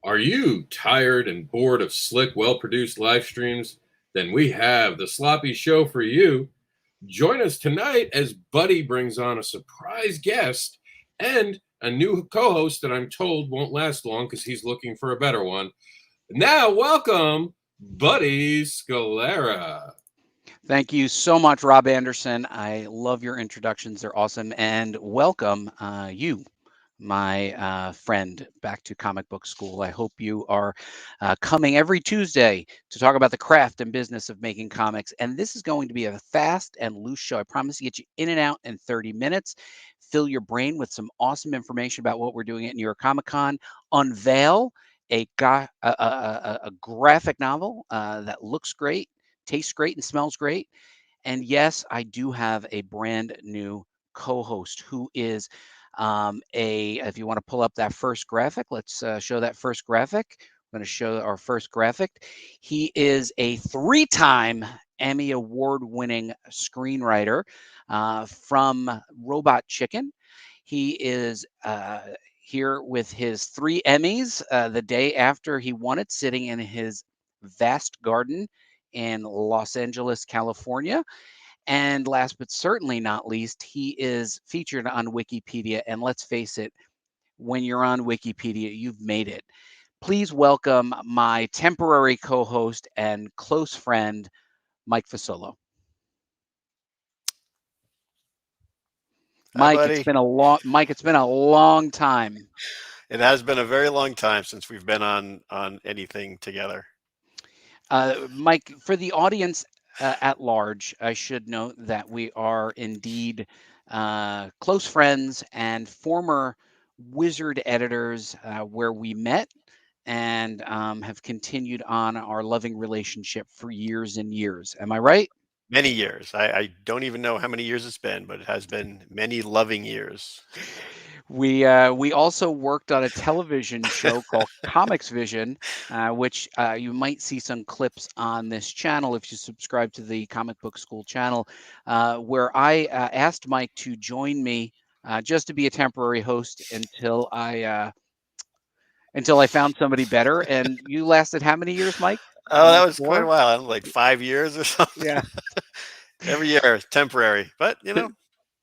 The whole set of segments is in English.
Are you tired and bored of slick, well produced live streams? Then we have the sloppy show for you. Join us tonight as Buddy brings on a surprise guest and a new co host that I'm told won't last long because he's looking for a better one. Now, welcome Buddy Scalera. Thank you so much, Rob Anderson. I love your introductions. They're awesome. And welcome you, my friend, back to Comic Book School. I hope you are coming every Tuesday to talk about the craft and business of making comics. And this is going to be a fast and loose show. I promise to get you in and out in 30 minutes, fill your brain with some awesome information about what we're doing at New York Comic Con, unveil a graphic novel that looks great, tastes great, and smells great. And yes, I do have a brand new co-host who is if you want to pull up that first graphic, let's show that first graphic. I'm going to show our first graphic. He is a three-time Emmy Award-winning screenwriter from Robot Chicken. He is here with his 3 Emmys the day after he won it, sitting in his vast garden in Los Angeles, California. And last but certainly not least, he is featured on Wikipedia. And let's face it, when you're on Wikipedia, you've made it. Please welcome my temporary co-host and close friend, Mike Fasolo. Hi, Mike, it's buddy. been a long time. It has been a very long time since we've been on anything together. Mike, for the audience at large, I should note that we are indeed close friends and former Wizard editors where we met and have continued on our loving relationship for years and years. Am I right? Many years. I don't even know how many years it's been, but it has been many loving years. We also worked on a television show called Comics Vision, which you might see some clips on this channel if you subscribe to the Comic Book School channel, where I asked Mike to join me just to be a temporary host until I found somebody better. And you lasted how many years, Mike? Oh, that Almost was quite a 4? while. Like 5 years or something. Yeah, Every year, temporary. But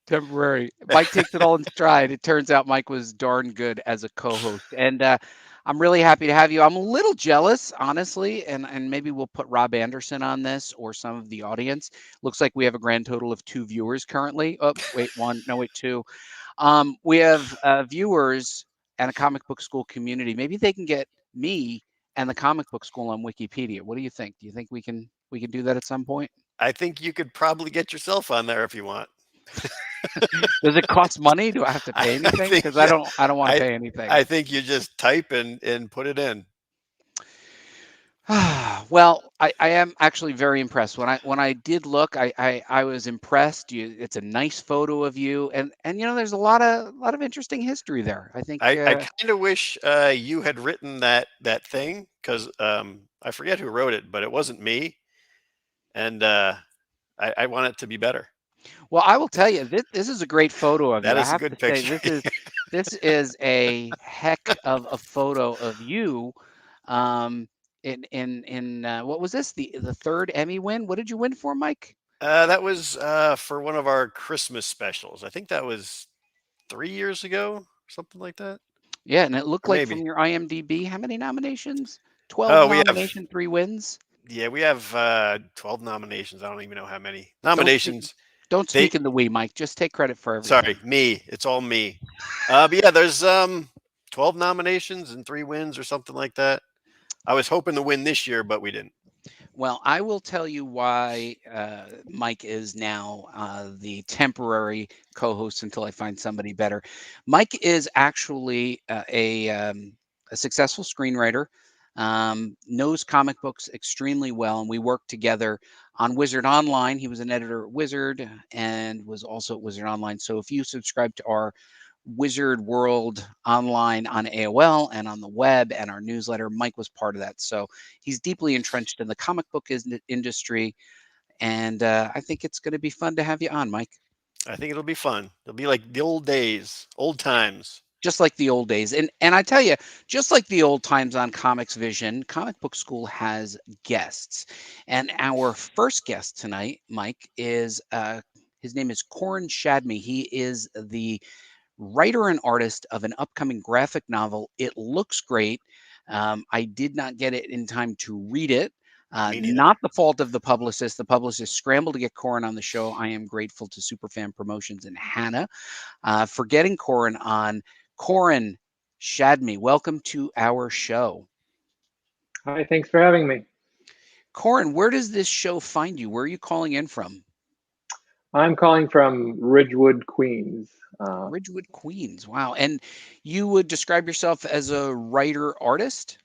temporary. Mike takes it all in stride. It turns out Mike was darn good as a co-host, and I'm really happy to have you. I'm a little jealous, honestly, and maybe we'll put Rob Anderson on this or some of the audience. Looks like we have a grand total of 2 viewers currently. Oh, wait, 1. No, wait, 2. We have viewers and a comic book school community. Maybe they can get me and the comic book school on Wikipedia. What do you think? Do you think we can do that at some point? I think you could probably get yourself on there if you want. Does it cost money? Do I have to pay I anything? think Because I don't want to I pay anything. I think you just type and put it in. Well, I am actually very impressed. When I did look, I was impressed. It's a nice photo of you, and there's a lot of interesting history there. I think I kind of wish you had written that thing because I forget who wrote it, but it wasn't me, and I want it to be better. well, I will tell you this is a great photo of That you. I is a have to good say picture. this is a heck of a photo of you. Um, in what was this, the third Emmy win? What did you win for, Mike? That was for one of our Christmas specials. I think that was 3 years ago, something like that, Yeah, and it looked or like from maybe. your IMDb, how many nominations? 12 Oh, we have nomination, 3 wins. we have 12 nominations. I don't even know how many Don't speak nominations. don't They speak in the we, Mike. Just take credit for everything. Sorry, me. It's all me. But yeah, there's 12 nominations and 3 wins or something like that. I was hoping to win this year, but we didn't. Well, I will tell you why Mike is now the temporary co-host until I find somebody better. Mike is actually a successful screenwriter, knows comic books extremely well, and we worked together on Wizard Online. He was an editor at Wizard and was also at Wizard Online. So if you subscribe to our Wizard World online on AOL and on the web and our newsletter, Mike was part of that. So he's deeply entrenched in the comic book industry. And I think it's going to be fun to have you on, Mike. I think it'll be fun. It'll be like the old days, old times. Just like the old days. And I tell you, just like the old times on Comics Vision, Comic Book School has guests. And our first guest tonight, Mike, is his name is Koren Shadmi. He is the writer and artist of an upcoming graphic novel. It looks great. I did not get it in time to read it. Not the fault of the publicist. The publicist scrambled to get Koren on the show. I am grateful to Superfan Promotions and Hanna for getting Koren on. Koren Shadmi, welcome to our show. Hi, thanks for having me. Koren, where does this show find you? Where are you calling in from? I'm calling from Ridgewood, Queens. Ridgewood, Queens. Wow. And you would describe yourself as a writer-artist?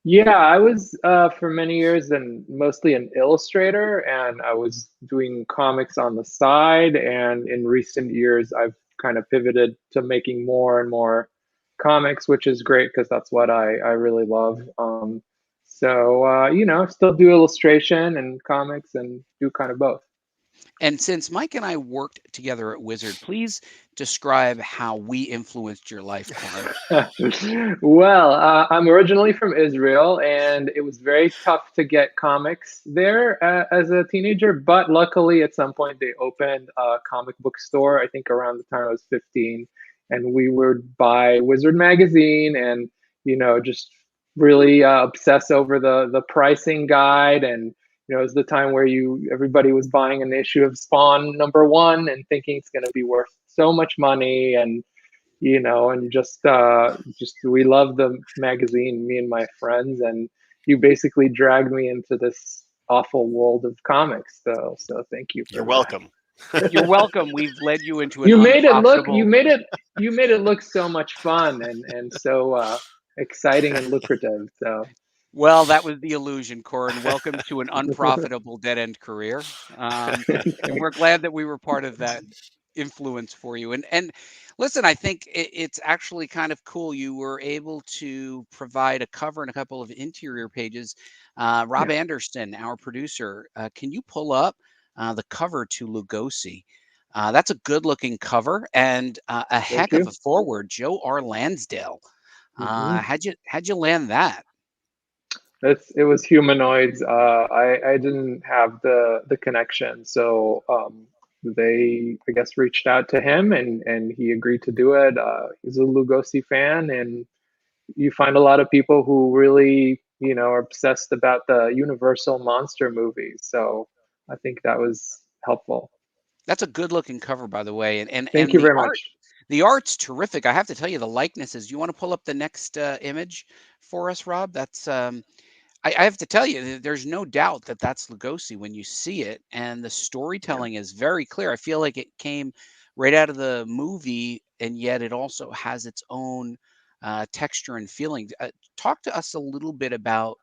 Yeah, I was for many years and mostly an illustrator, and I was doing comics on the side. And in recent years, I've kind of pivoted to making more and more comics, which is great because that's what I really love. Still do illustration and comics and do kind of both. And since Mike and I worked together at Wizard, please describe how we influenced your life, Koren. Well, I'm originally from Israel, and it was very tough to get comics there as a teenager. But luckily, at some point, they opened a comic book store, I think around the time I was 15. And we would buy Wizard magazine and, just really obsess over the pricing guide. And it was the time where everybody was buying an issue of Spawn #1 and thinking it's going to be worth so much money, and just we love the magazine, me and my friends, and you basically dragged me into this awful world of comics. So thank you. You're welcome. You're welcome. We've led you into an you made it look so much fun and so exciting and lucrative. So. Well, that was the illusion, Koren. Welcome to an unprofitable dead-end career. And we're glad that we were part of that influence for you. And listen, I think it's actually kind of cool. You were able to provide a cover and a couple of interior pages. Rob Andersin, our producer, can you pull up the cover to Lugosi? That's a good-looking cover and a heck of a forward. Joe R. Lansdale. How'd you land that? It was Humanoids. I didn't have the connection, so they, I guess, reached out to him, and he agreed to do it. He's a Lugosi fan, and you find a lot of people who really, are obsessed about the Universal monster movies. So I think that was helpful. That's a good-looking cover, by the way, and thank you very much. The art's terrific. I have to tell you, the likenesses. You want to pull up the next image for us, Rob? That's I have to tell you, there's no doubt that that's Lugosi when you see it, and the storytelling is very clear. I feel like it came right out of the movie, and yet it also has its own texture and feeling. Talk to us a little bit about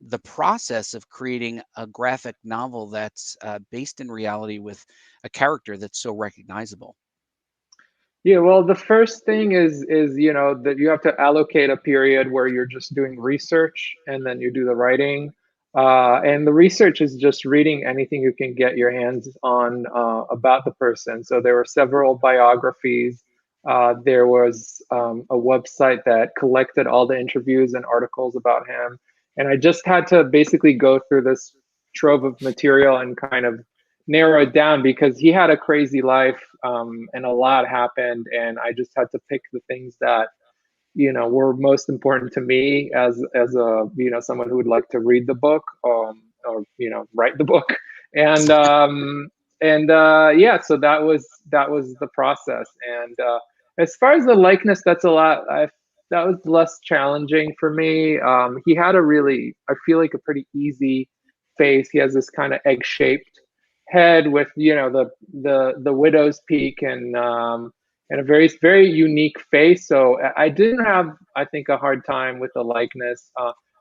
the process of creating a graphic novel that's based in reality with a character that's so recognizable. Yeah, well, the first thing is that you have to allocate a period where you're just doing research, and then you do the writing. And the research is just reading anything you can get your hands on about the person. So there were several biographies. There was a website that collected all the interviews and articles about him. And I just had to basically go through this trove of material and kind of narrow it down, because he had a crazy life, and a lot happened, and I just had to pick the things that were most important to me as a someone who would like to read the book, or write the book. And so that was the process. And as far as the likeness, that was less challenging for me. He had I feel like a pretty easy face. He has this kind of egg-shaped head with the widow's peak, and a very, very unique face. So I didn't have, I think, a hard time with the likeness.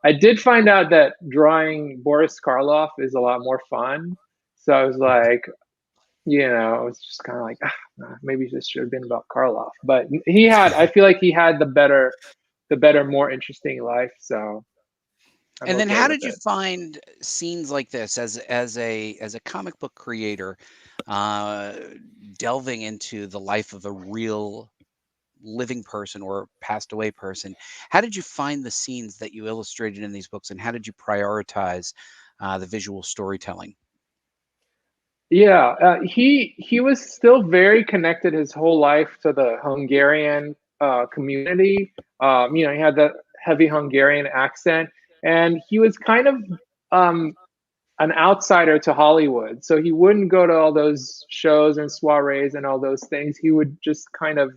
I did find out that drawing Boris Karloff is a lot more fun. So I was like, it's just kind of like, maybe this should have been about Karloff. But I feel like he had the better, more interesting life. So. And then how did you find scenes like this as a comic book creator, delving into the life of a real living person or passed away person. How did you find the scenes that you illustrated in these books, and how did you prioritize the visual storytelling? Yeah, he was still very connected his whole life to the Hungarian community. He had that heavy Hungarian accent, and he was kind of um, an outsider to Hollywood. So he wouldn't go to all those shows and soirees and all those things. He would just kind of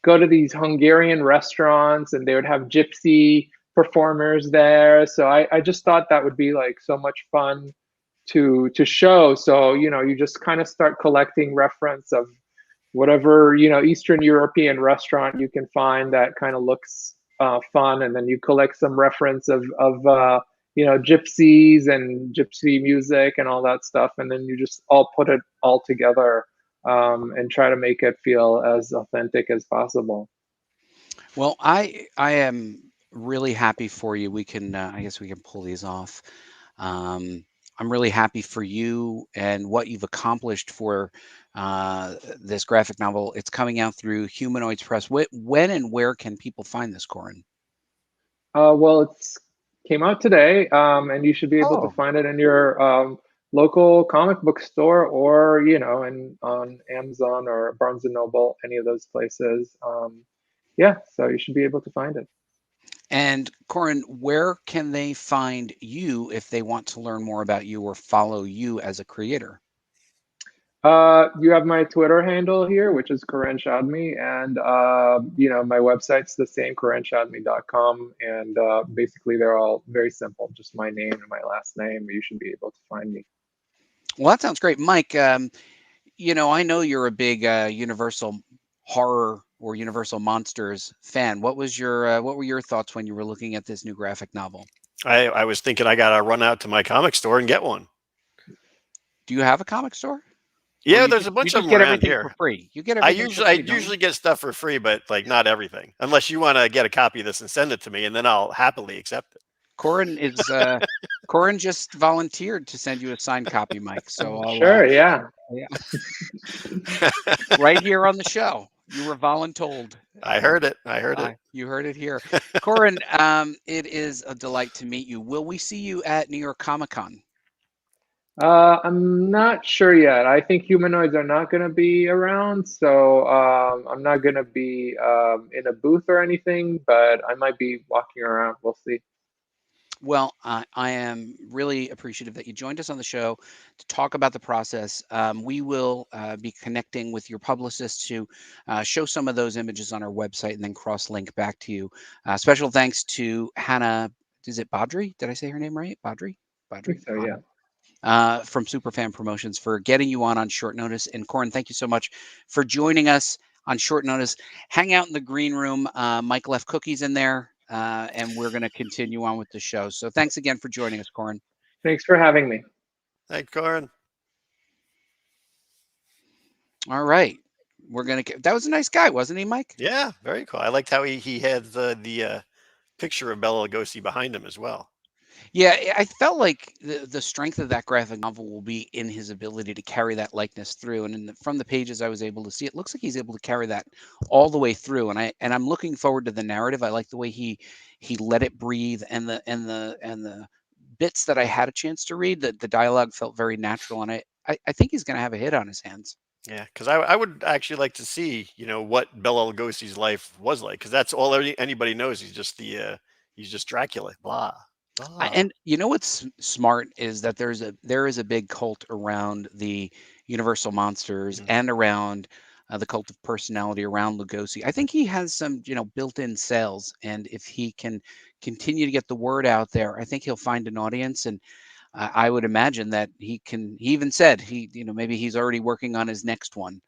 go to these Hungarian restaurants, and they would have gypsy performers there. So I just thought that would be like so much fun to show. So you just kind of start collecting reference of whatever Eastern European restaurant you can find that kind of looks fun, and then you collect some reference of gypsies and gypsy music and all that stuff, and then you just all put it all together and try to make it feel as authentic as possible. Well, I am really happy for you. We can I guess we can pull these off. I'm really happy for you and what you've accomplished for this graphic novel. It's coming out through Humanoids Press. When and where can people find this, Koren? Well, it's came out today, and you should be able to find it in your local comic book store, or on Amazon or Barnes and Noble, any of those places. Yeah, so you should be able to find it. And Koren, where can they find you if they want to learn more about you or follow you as a creator? You have my Twitter handle here, which is Koren Shadmi, and my website's the same, korenshadmi.com, and basically they're all very simple, just my name and my last name. You should be able to find me. Well, that sounds great, Mike. I know you're a big Universal horror or Universal monsters fan. What were your thoughts when you were looking at this new graphic novel? I was thinking I gotta run out to my comic store and get one. Do you have a comic store? Yeah, there's a bunch of them around here. For free. You get I everything. usually get stuff for free, but like not everything. Unless you want to get a copy of this and send it to me, and then I'll happily accept it. Koren Koren just volunteered to send you a signed copy, Mike. So sure, yeah. Right here on the show. You were voluntold. I heard it. I heard it. You heard it here. Koren, it is a delight to meet you. Will we see you at New York Comic Con? I'm not sure yet. I think humanoids are not going to be around, so I'm not going to be in a booth or anything, but I might be walking around. We'll see. Well, I am really appreciative that you joined us on the show to talk about the process. We will be connecting with your publicist to show some of those images on our website and then cross-link back to you. Special thanks to Hanna. Is it Bahedry? Did I say her name right? Bahedry? Bahedry. So yeah. From Superfan Promotions for getting you on short notice. And Koren, thank you so much for joining us on short notice. Hang out in the green room. Mike left cookies in there, and we're going to continue on with the show. So thanks again for joining us, Koren. Thanks for having me. Thanks, Koren. All right. That was a nice guy, wasn't he, Mike? Yeah, very cool. I liked how he had the picture of Bela Lugosi behind him as well. Yeah, I felt like the strength of that graphic novel will be in his ability to carry that likeness through. And from the pages I was able to see, it looks like he's able to carry that all the way through. And I'm looking forward to the narrative. I like the way he let it breathe, and the bits that I had a chance to read, the dialogue felt very natural. And I think he's going to have a hit on his hands. Yeah, because I would actually like to see what Bela Lugosi's life was like, because that's all anybody knows. He's just Dracula. Blah. And what's smart is that there is a big cult around the Universal monsters and around the cult of personality around Lugosi. I think he has some built-in sales, and if he can continue to get the word out there, I think he'll find an audience. And I would imagine that he can. He even said maybe he's already working on his next one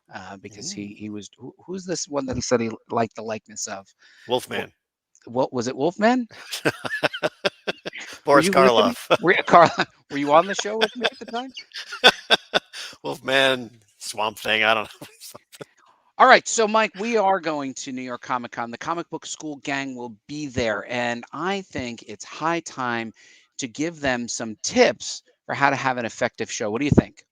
because he was. Who's this one that he said he liked the likeness of? Wolfman. What was it? Wolfman? Boris Karloff. Were you on the show with me at the time? Wolfman, Swamp Thing. I don't know. All right. So, Mike, we are going to New York Comic Con. The Comic Book School gang will be there. And I think it's high time to give them some tips for how to have an effective show. What do you think?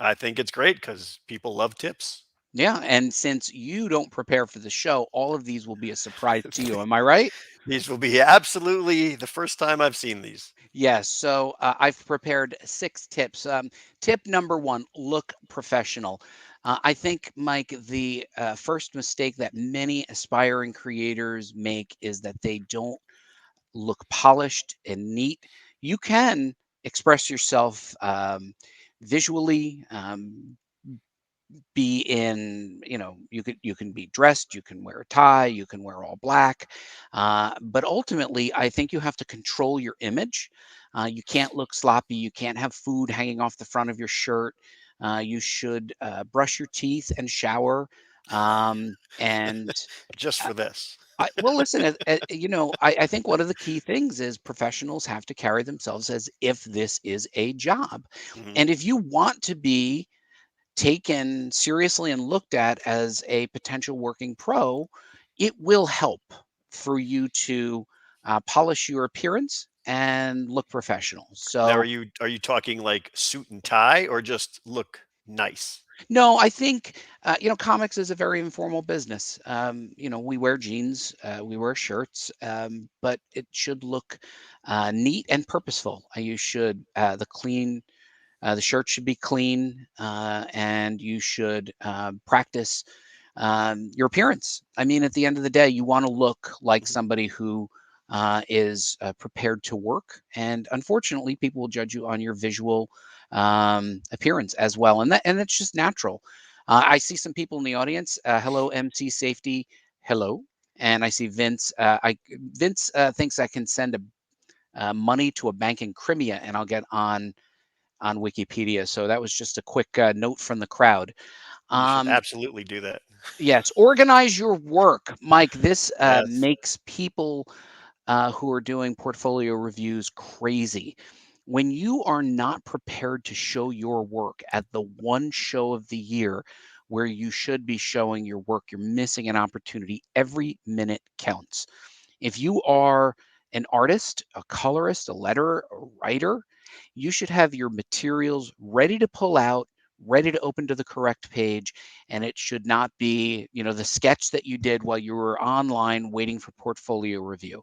I think it's great because people love tips. Yeah, and since you don't prepare for the show, all of these will be a surprise to you. Am I right? These will be absolutely the first time I've seen these. Yes. So I've prepared 6 tips. Tip number 1: look professional. I think, Mike, the first mistake that many aspiring creators make is that they don't look polished and neat. You can express yourself visually. Be in, you can be dressed, you can wear a tie, you can wear all black, but ultimately I think you have to control your image. You can't look sloppy, you can't have food hanging off the front of your shirt. You should brush your teeth and shower, and Just for this. well, listen, I think one of the key things is professionals have to carry themselves as if this is a job, Mhm. and if you want to be taken seriously and looked at as a potential working pro, it will help for you to polish your appearance and look professional. Now, So, are you talking like suit and tie or just look nice? no, I think, comics is a very informal business. We wear jeans, we wear shirts, but it should look neat and purposeful. You should, the shirt should be clean, and you should practice your appearance. I mean, at the end of the day, you want to look like Mhm. somebody who is prepared to work. And unfortunately, people will judge you on your visual appearance as well, and that's just natural. I see some people in the audience. Hello, MC Safety. Hello. And I see Vince. Vince thinks I can send money to a bank in Crimea, and I'll get on Wikipedia. So that was just a quick note from the crowd. You should Um, absolutely do that. Yes, organize your work, Mike. This Yes. makes people who are doing portfolio reviews crazy. When you are not prepared to show your work at the one show of the year where you should be showing your work, you're missing an opportunity. Every minute counts. If you are an artist, a colorist, a letterer, a writer, you should have your materials ready to pull out, ready to open to the correct page, and it should not be, the sketch that you did while you were online waiting for portfolio review.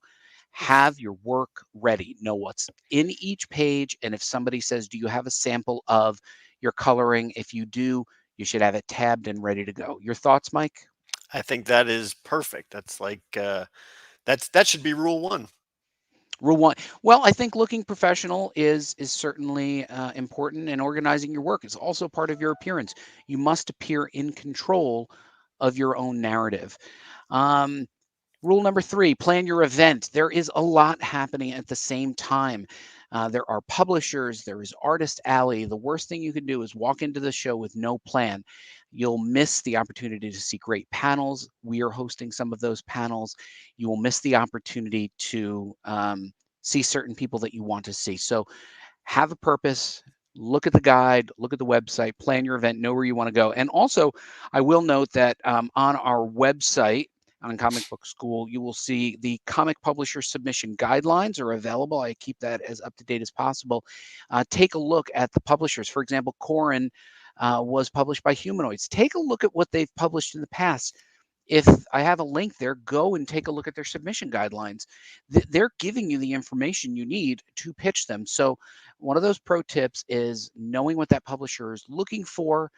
Have your work ready. Know what's in each page, and if somebody says, "Do you have a sample of your coloring?" If you do, you should have it tabbed and ready to go. Your thoughts, Mike? I think that is perfect. That's like that should be rule 1. Rule one. Well, I think looking professional is certainly important, and organizing your work is also part of your appearance. You must appear in control of your own narrative. Um, Rule number 3: plan your event. There is a lot happening at the same time. There are publishers, there is Artist Alley. The worst thing you can do is walk into the show with no plan. You'll miss the opportunity to see great panels. We are hosting some of those panels. You will miss the opportunity to see certain people that you want to see. So have a purpose. Look at the guide, look at the website, plan your event, know where you want to go. And also, I will note that on our website, on Comic Book School, you will see the comic publisher submission guidelines are available. I keep that as up to date as possible. Take a look at the publishers. For example, Koren was published by Humanoids. Take a look at what they've published in the past. If I have a link there, go and take a look at their submission guidelines. They're giving you the information you need to pitch them. So, one of those pro tips is knowing what that publisher is looking for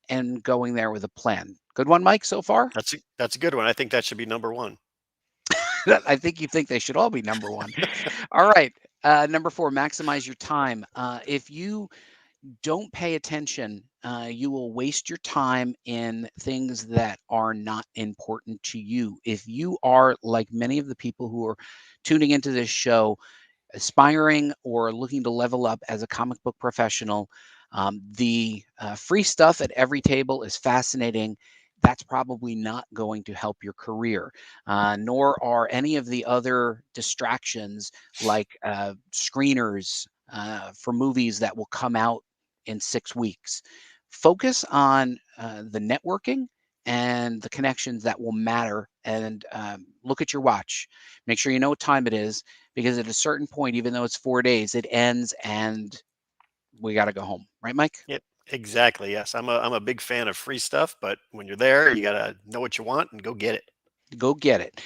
and going there with a plan. Good one, Mike, so far? That's a good one. I think that should be number 1. I think you think they should all be number one. All right. Number 4: maximize your time. If you don't pay attention, you will waste your time in things that are not important to you. If you are like many of the people who are tuning into this show, aspiring or looking to level up as a comic book professional, the free stuff at every table is fascinating. That's probably not going to help your career, nor are any of the other distractions like screeners for movies that will come out in 6 weeks. Focus on the networking and the connections that will matter, and look at your watch. Make sure you know what time it is, because at a certain point, even though it's 4 days, it ends and we got to go home. Right, Mike? Yep. Exactly. Yes, I'm a big fan of free stuff, but when you're there, you gotta know what you want and go get it. Go get it.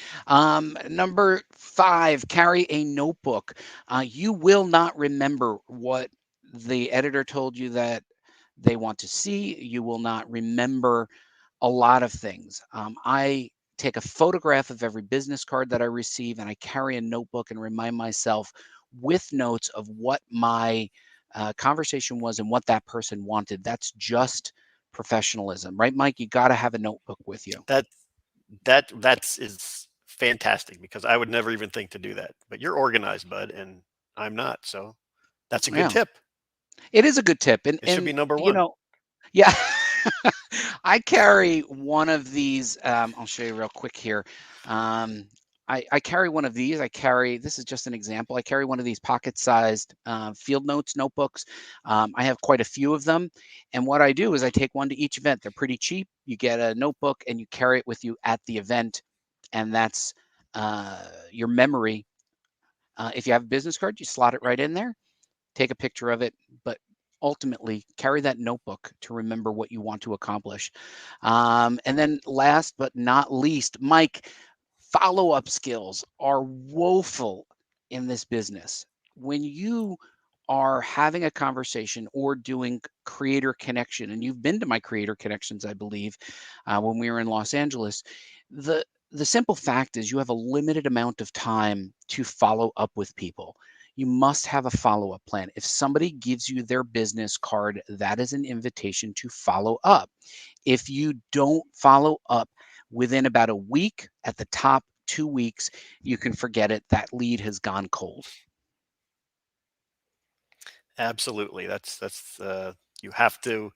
Number 5, carry a notebook. You will not remember what the editor told you that they want to see. You will not remember a lot of things. I take a photograph of every business card that I receive, and I carry a notebook and remind myself with notes of what my conversation was and what that person wanted. That's just professionalism, right, Mike? You got to have a notebook with you. That's is fantastic because I would never even think to do that. But you're organized, bud, and I'm not. So that's a good Yeah, tip. it is a good tip, and It should be number you one. know, yeah. I carry one of these. I'll show you real quick here. I carry one of these. This is just an example. I carry one of these pocket-sized field notes notebooks. I have quite a few of them. And what I do is I take one to each event. They're pretty cheap. You get a notebook and you carry it with you at the event. And that's your memory. If you have a business card, you slot it right in there, take a picture of it, but ultimately carry that notebook to remember what you want to accomplish. And then last but not least, Mike, follow-up skills are woeful in this business. When you are having a conversation or doing creator connection, and you've been to my creator connections, I believe, when we were in Los Angeles, the simple fact is you have a limited amount of time to follow up with people. You must have a follow-up plan. If somebody gives you their business card, that is an invitation to follow up. If you don't follow up within about a week, at the top 2 weeks, you can forget it. That lead has gone cold. Absolutely. You have to,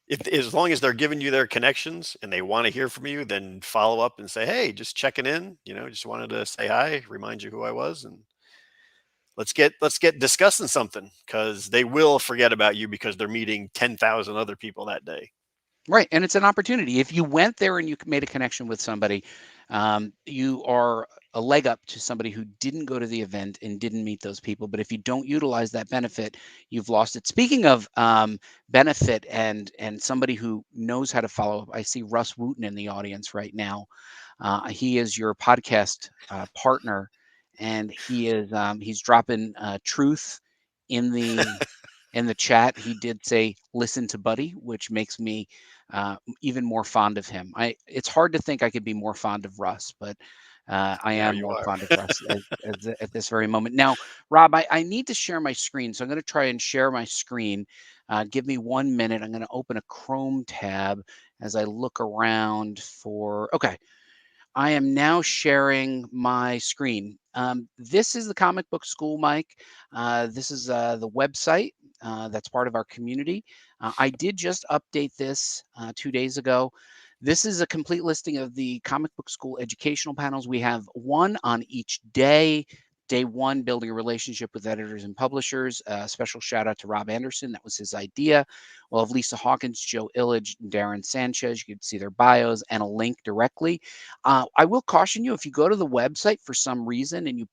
if as long as they're giving you their connections and they want to hear from you, then follow up and say, hey, just checking in, just wanted to say hi, remind you who I was, and let's get discussing something, because they will forget about you because they're meeting 10,000 other people that day. Right, and it's an opportunity. If you went there and you made a connection with somebody, you are a leg up to somebody who didn't go to the event and didn't meet those people. But if you don't utilize that benefit, you've lost it. Speaking of benefit and somebody who knows how to follow up, I see Russ Wooten in the audience right now. He is your podcast partner, and he's dropping truth in the chat. He did say listen to Buddy, which makes me even more fond of him. It's hard to think I could be more fond of Russ, but I There am you more are. fond of Russ at this very moment. Now, Rob, I need to share my screen, so I'm going to try and share my screen. Give me 1 minute. I'm going to open a Chrome tab as I look around for. Okay, I am now sharing my screen. This is the Comic Book School, Mike. This is the website that's part of our community. I did just update this 2 days ago. This is a complete listing of the Comic Book School educational panels. We have one on each day. Day 1, building a relationship with editors and publishers. Special shout out to Rob Andersin. That was his idea. We'll have Lisa Hawkins, Joe Illidge, and Darren Sanchez. You can see their bios and a link directly. I will caution you, if you go to the website for some reason and you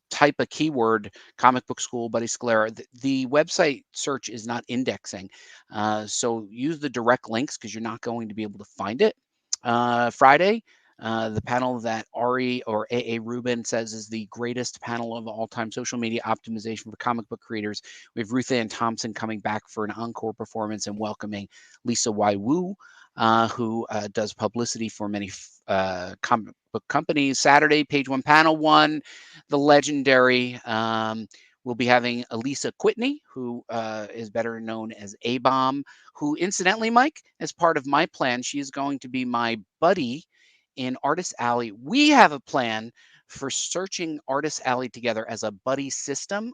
type a keyword, Comic Book School, Buddy Scalera, the website search is not indexing. So use the direct links because you're not going to be able to find it. Friday, the panel that Ari or AA Rubin says is the greatest panel of all time, social media optimization for comic book creators. We have Ruth Ann Thompson coming back for an encore performance and welcoming Lisa Y. Wu, who does publicity for many comic book companies. Saturday, page 1, panel 1, the legendary. We'll be having Elisa Quitney, who is better known as A-Bomb, who incidentally, Mike, as part of my plan, she is going to be my buddy in Artist Alley. We have a plan for searching Artist Alley together as a buddy system.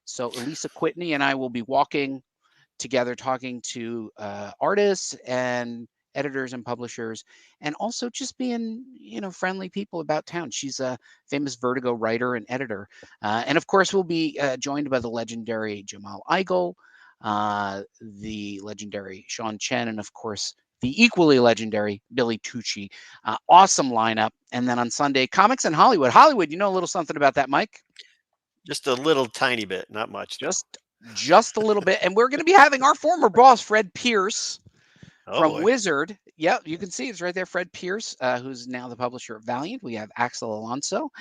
So Elisa Quitney and I will be walking together, talking to artists and editors and publishers, and also just being, friendly people about town. She's a famous Vertigo writer and editor. And of course, we'll be joined by the legendary Jamal Igle, the legendary Sean Chen, and of course, the equally legendary Billy Tucci. Awesome lineup. And then on Sunday, Comics in Hollywood. Hollywood, you know a little something about that, Mike? Just a little tiny bit, not much though. Just just a little bit. And we're going to be having our former boss, Fred Pierce, from boy. Wizard. Yep, you can see it's right there. Fred Pierce, who's now the publisher of Valiant. We have Axel Alonso.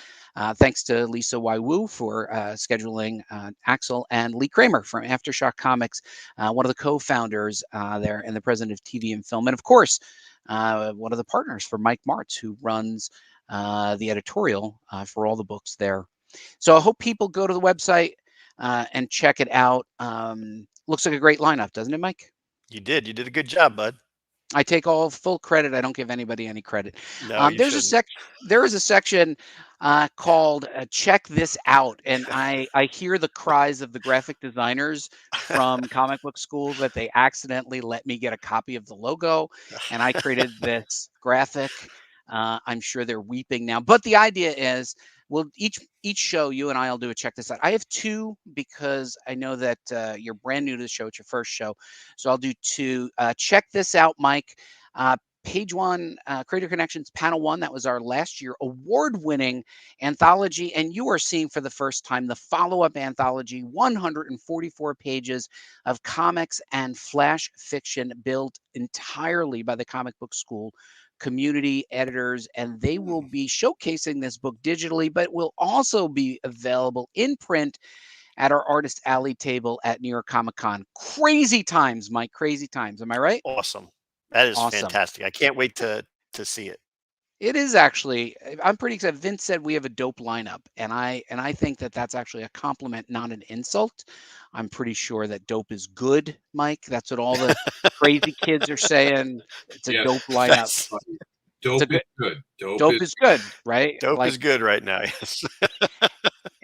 Thanks to Lisa Waiwu for scheduling Axel, and Lee Kramer from Aftershock Comics, one of the co-founders there and the president of TV and Film. And of course, one of the partners for Mike Martz, who runs the editorial for all the books there. So I hope people go to the website and check it out. Looks like a great lineup, doesn't it, Mike? You did a good job, bud. I take all full credit. I don't give anybody any credit. No, There is a section called "Check This Out," and I hear the cries of the graphic designers from comic book school that they accidentally let me get a copy of the logo, and I created this graphic. I'm sure they're weeping now. But the idea is, we'll each show, you and I'll do a check this out. I have two because I know that you're brand new to the show. It's your first show. So I'll do two. Check this out, Mike. Page one, Creator Connections Panel 1. That was our last year award-winning anthology. And you are seeing for the first time the follow-up anthology, 144 pages of comics and flash fiction built entirely by the Comic Book School community editors, and they will be showcasing this book digitally, but will also be available in print at our Artist Alley table at New York Comic Con. Crazy times, Mike. Crazy times. Am I right? Awesome. That is Awesome. fantastic. I can't wait to see it. It is actually. I'm pretty excited. Vince said we have a dope lineup, and I think that that's actually a compliment, not an insult. I'm pretty sure that dope is good, Mike. That's what all the crazy kids are saying. It's a dope lineup. Dope is good. Dope is good, right? Dope is good right now. Yes.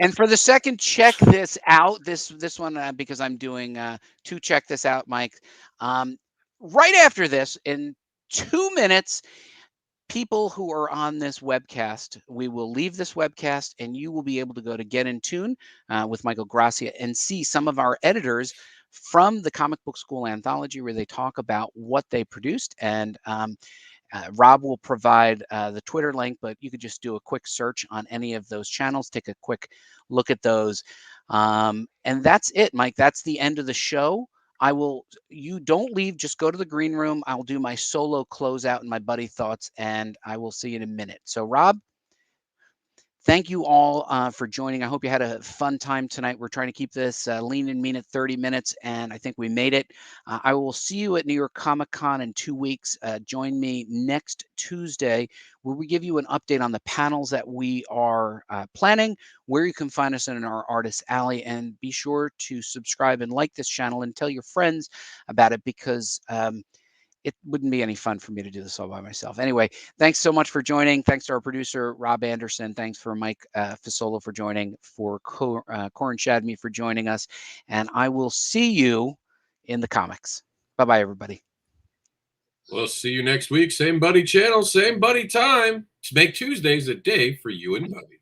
And for the second, check this out. This one because I'm doing to check this out, Mike. Right after this, in 2 minutes, people who are on this webcast, we will leave this webcast and you will be able to go to Get in Tune with Michael Gracia and see some of our editors from the Comic Book School Anthology, where they talk about what they produced. And Rob will provide the Twitter link, but you could just do a quick search on any of those channels, take a quick look at those. And that's it, Mike. That's the end of the show. You don't leave, just go to the green room. I'll do my solo closeout and my buddy thoughts, and I will see you in a minute. So Rob, thank you all for joining. I hope you had a fun time tonight. We're trying to keep this lean and mean at 30 minutes, and I think we made it. I will see you at New York Comic Con in 2 weeks. Join me next Tuesday, where we give you an update on the panels that we are planning, where you can find us in our Artist Alley, and be sure to subscribe and like this channel and tell your friends about it, because it wouldn't be any fun for me to do this all by myself. Anyway, thanks so much for joining. Thanks to our producer, Rob Andersin. Thanks for Mike Fasolo for joining, for Koren Shadmi for joining us. And I will see you in the comics. Bye-bye, everybody. We'll see you next week. Same buddy channel, same buddy time. To make Tuesdays a day for you and buddy.